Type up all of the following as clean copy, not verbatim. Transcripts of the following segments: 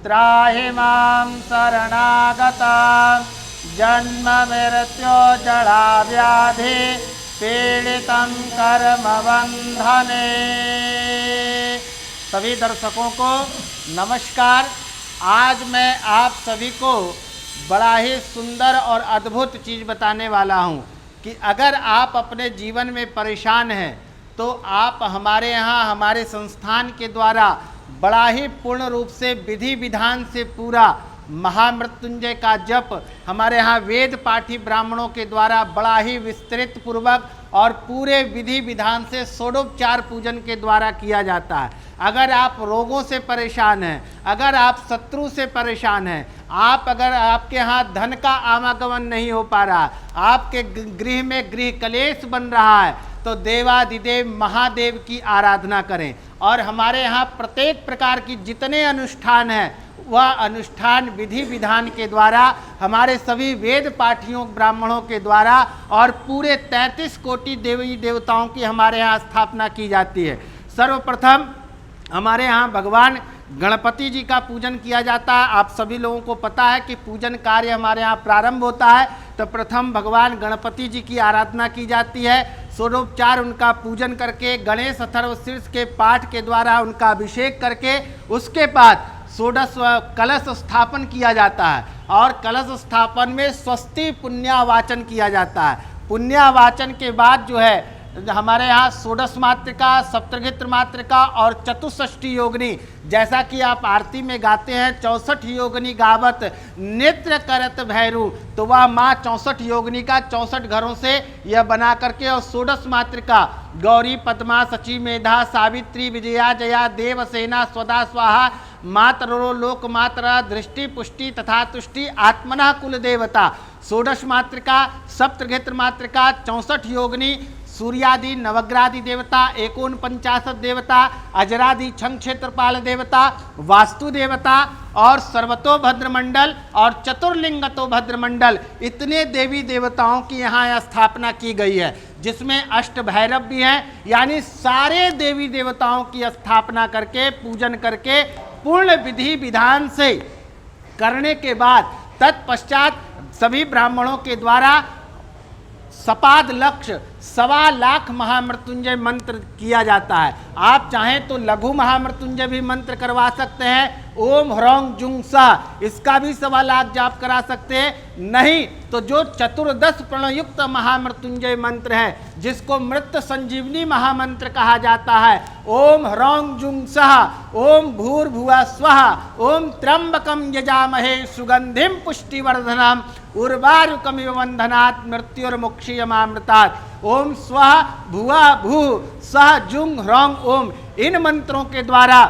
त्राहि मां शरणागतं जन्म मृत्यु जरा व्याधि पीड़ितं कर्म बंधने। सभी दर्शकों को नमस्कार। आज मैं आप सभी को बड़ा ही सुंदर और अद्भुत चीज़ बताने वाला हूं कि अगर आप अपने जीवन में परेशान हैं तो आप हमारे यहाँ हमारे संस्थान के द्वारा बड़ा ही पूर्ण रूप से विधि विधान से पूरा महामृत्युंजय का जप हमारे यहाँ वेद पाठी ब्राह्मणों के द्वारा बड़ा ही विस्तृत पूर्वक और पूरे विधि विधान से षोडोपचार पूजन के द्वारा किया जाता है। अगर आप रोगों से परेशान हैं, अगर आप शत्रु से परेशान हैं, अगर आपके यहाँ धन का आवागमन नहीं हो पा रहा, आपके गृह में गृह कलेश बन रहा है, तो देवादिदेव महादेव की आराधना करें। और हमारे यहाँ प्रत्येक प्रकार की जितने अनुष्ठान हैं वह अनुष्ठान विधि विधान के द्वारा हमारे सभी वेद पाठियों ब्राह्मणों के द्वारा और पूरे 33 कोटि देवी देवताओं की हमारे यहाँ स्थापना की जाती है। सर्वप्रथम हमारे यहाँ भगवान गणपति जी का पूजन किया जाता है। आप सभी लोगों को पता है कि पूजन कार्य हमारे यहाँ प्रारंभ होता है तो प्रथम भगवान गणपति जी की आराधना की जाती है। षोडोपचार उनका पूजन करके गणेश अथर्वशीर्ष के पाठ के द्वारा उनका अभिषेक करके उसके बाद षोडश कलश स्थापन किया जाता है और कलश स्थापन में स्वस्ति पुण्यावाचन किया जाता है। पुण्यावाचन के बाद जो है हमारे यहाँ षोडश मातृका, सप्तघित्र मातृका और चतुष्षष्ठी योगिनी, जैसा कि आप आरती में गाते हैं 64 योगिनी गावत नेत्र करत भैरू, तो वह माँ 64 योगिनी का 64 घरों से यह बना करके और षोडश मातृका गौरी, पद्मा, सची, मेधा, सावित्री, विजया, जया, देवसेना, स्वदा, स्वाहा, मातरो लोक मात्रा, दृष्टि, पुष्टि तथा तुष्टि, आत्मना कुल देवता। षोडश मातृका, सप्तघित्र मातृका, 64 योगिनी, सूर्यादि नवग्रहादि देवता, 49 देवता, अजरादि छंग क्षेत्रपाल देवता, वास्तु देवता और सर्वतोभद्र मंडल और चतुर्लिंगतो भद्र मंडल, इतने देवी देवताओं की यहाँ स्थापना की गई है, जिसमें अष्ट भैरव भी हैं। यानी सारे देवी देवताओं की स्थापना करके पूजन करके पूर्ण विधि विधान से करने के बाद तत्पश्चात सभी ब्राह्मणों के द्वारा सपाद लक्ष्य 1.25 लाख महामृत्युंजय मंत्र किया जाता है। आप चाहें तो लघु महामृत्युंजय भी मंत्र करवा सकते हैं। ओम ह्रौंग जुंग सा, इसका भी 1.25 लाख जाप करा सकते हैं। नहीं तो जो चतुर्दश प्रणयुक्त महामृत्युंजय मंत्र है, जिसको मृत संजीवनी महामंत्र कहा जाता है, ओम ह्रौंग जुंग सह, ओम भूर्भुवः स्वः, ओम त्र्यंबकम यजामहे सुगंधिम पुष्टिवर्धनम उर्वारुकमिव बंधनात् मृत्युर्मुक्षीयमामृतात्, ओम स्वः भुवः भू सह जुंग ह्रौंग ओम। इन मंत्रों के द्वारा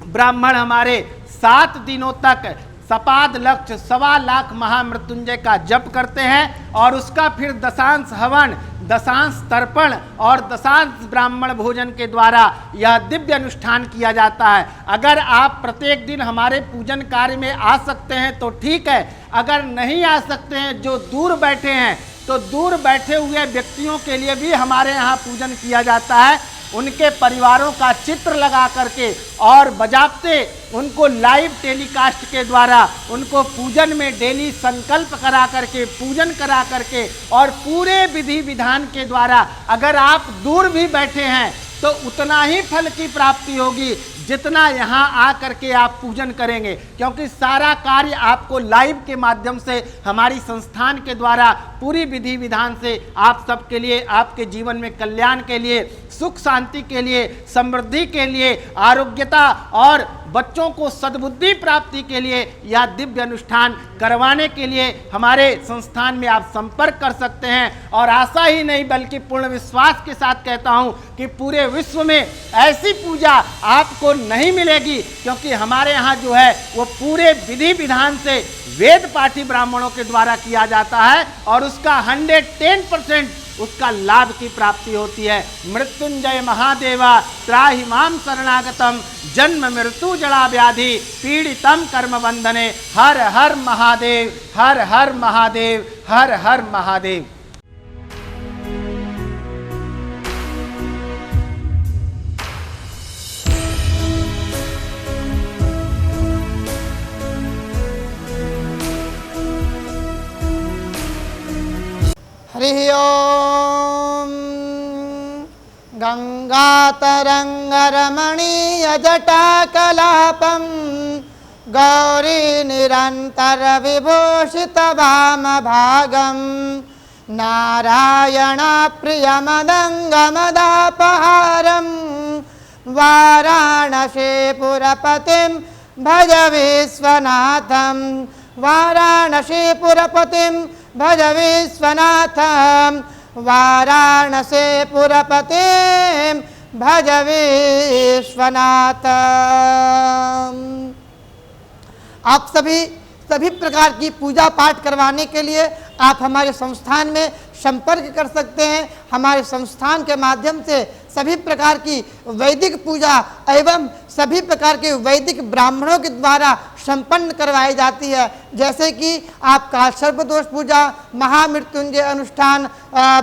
ब्राह्मण हमारे 7 दिनों तक सपाद लक्ष्य 1.25 लाख महामृत्युंजय का जप करते हैं और उसका फिर दशांश हवन, दशांश तर्पण और दशांश ब्राह्मण भोजन के द्वारा यह दिव्य अनुष्ठान किया जाता है। अगर आप प्रत्येक दिन हमारे पूजन कार्य में आ सकते हैं तो ठीक है, अगर नहीं आ सकते हैं, जो दूर बैठे हैं, तो दूर बैठे हुए व्यक्तियों के लिए भी हमारे यहाँ पूजन किया जाता है। उनके परिवारों का चित्र लगा करके और बजाते उनको लाइव टेलीकास्ट के द्वारा उनको पूजन में डेली संकल्प करा करके पूजन करा करके और पूरे विधि विधान के द्वारा अगर आप दूर भी बैठे हैं तो उतना ही फल की प्राप्ति होगी जितना यहाँ आ करके आप पूजन करेंगे, क्योंकि सारा कार्य आपको लाइव के माध्यम से हमारी संस्थान के द्वारा पूरी विधि विधान से आप सबके लिए, आपके जीवन में कल्याण के लिए, सुख शांति के लिए, समृद्धि के लिए, आरोग्यता और बच्चों को सद्बुद्धि प्राप्ति के लिए यह दिव्य अनुष्ठान करवाने के लिए हमारे संस्थान में आप संपर्क कर सकते हैं। और आशा ही नहीं बल्कि पूर्ण विश्वास के साथ कहता हूं कि पूरे विश्व में ऐसी पूजा आपको नहीं मिलेगी, क्योंकि हमारे यहाँ जो है वो पूरे विधि विधान से वेद पाठी ब्राह्मणों के द्वारा किया जाता है और उसका 110% उसका लाभ की प्राप्ति होती है। मृत्युंजय महादेवा त्राहि मां शरणागतम जन्म मृत्यु जड़ा व्याधि पीड़ितम कर्म बंधने। हर हर महादेव, हर हर महादेव, हर हर महादेव। हरि ओम। गंगातरंगरमणीयजटाकलापं गौरी निरंतर विभूषित वामभागं नारायण प्रियमदंगमदापहारं वाराणसीपुरपतिं भज विश्वनाथं वाराणसीपुरपतिं भज विश्वनाथं वाराणसीपुरपतिं भज विश्वनाथं। आप सभी प्रकार की पूजा पाठ करवाने के लिए आप हमारे संस्थान में संपर्क कर सकते हैं। हमारे संस्थान के माध्यम से सभी प्रकार की वैदिक पूजा एवं सभी प्रकार के वैदिक ब्राह्मणों के द्वारा संपन्न करवाई जाती है। जैसे कि आपका सर्पदोष पूजा, महामृत्युंजय अनुष्ठान,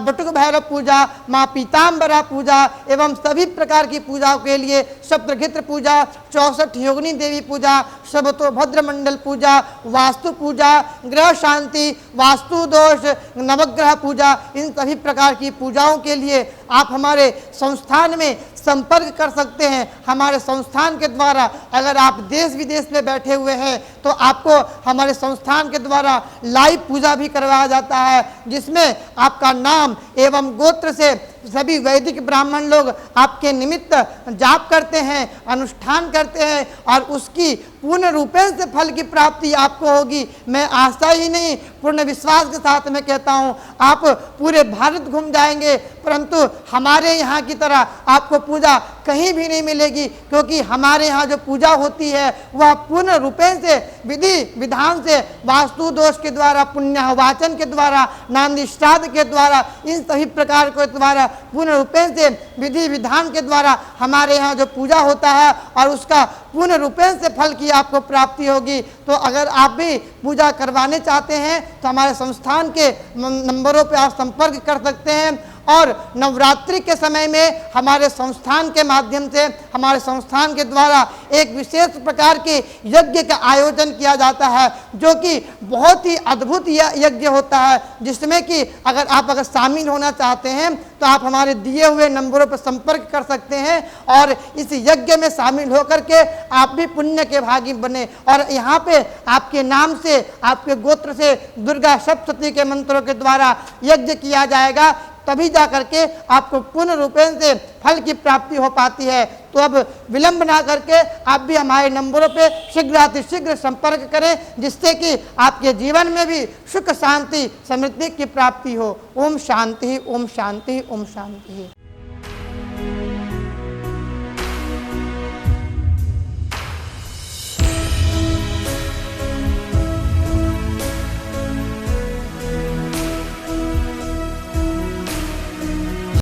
बटुक भैरव पूजा, माँ पीताम्बरा पूजा एवं सभी प्रकार की पूजाओं के लिए सप्तघित्र पूजा, 64 योगिनी देवी पूजा, सबतोभद्र मंडल पूजा, वास्तु पूजा, ग्रह शांति, वास्तु दोष, नवग्रह पूजा, इन सभी प्रकार की पूजाओं के लिए आप हमारे संस्थान में संपर्क कर सकते हैं। हमारे संस्थान के द्वारा अगर आप देश विदेश में बैठे हुए हैं तो आपको हमारे संस्थान के द्वारा लाइव पूजा भी करवाया जाता है, जिसमें आपका नाम एवं गोत्र से सभी वैदिक ब्राह्मण लोग आपके निमित्त जाप करते हैं, अनुष्ठान करते हैं और उसकी पूर्ण रूपेण से फल की प्राप्ति आपको होगी। मैं आशा ही नहीं पूर्ण विश्वास के साथ मैं कहता हूँ, आप पूरे भारत घूम जाएंगे परंतु हमारे यहाँ की तरह आपको पूजा कहीं भी नहीं मिलेगी, क्योंकि हमारे यहाँ जो पूजा होती है वह पूर्ण रूपेण से विधि विधान से वास्तु दोष के द्वारा, पुण्यवाचन के द्वारा, नांदी श्राद्ध के द्वारा, इन सभी प्रकार के द्वारा पूर्ण रूपेण से विधि विधान के द्वारा हमारे यहाँ जो पूजा होता है और उसका पूर्ण रूपेण से फल की आपको प्राप्ति होगी। तो अगर आप भी पूजा करवाने चाहते हैं तो हमारे संस्थान के नंबरों पर आप संपर्क कर सकते हैं। और नवरात्रि के समय में हमारे संस्थान के माध्यम से, हमारे संस्थान के द्वारा एक विशेष प्रकार के यज्ञ का आयोजन किया जाता है, जो कि बहुत ही अद्भुत यज्ञ होता है, जिसमें कि अगर शामिल होना चाहते हैं तो आप हमारे दिए हुए नंबरों पर संपर्क कर सकते हैं और इस यज्ञ में शामिल होकर के आप भी पुण्य के भागी बने। और यहाँ पे आपके नाम से, आपके गोत्र से दुर्गा सप्तशती के मंत्रों के द्वारा यज्ञ किया जाएगा, तभी जा करके आपको पूर्ण रूपेण से फल की प्राप्ति हो पाती है। तो अब विलंब ना करके आप भी हमारे नंबरों पे शीघ्र संपर्क करें, जिससे कि आपके जीवन में भी सुख शांति समृद्धि की प्राप्ति हो। ओम शांति, ओम शांति, ओम शांति।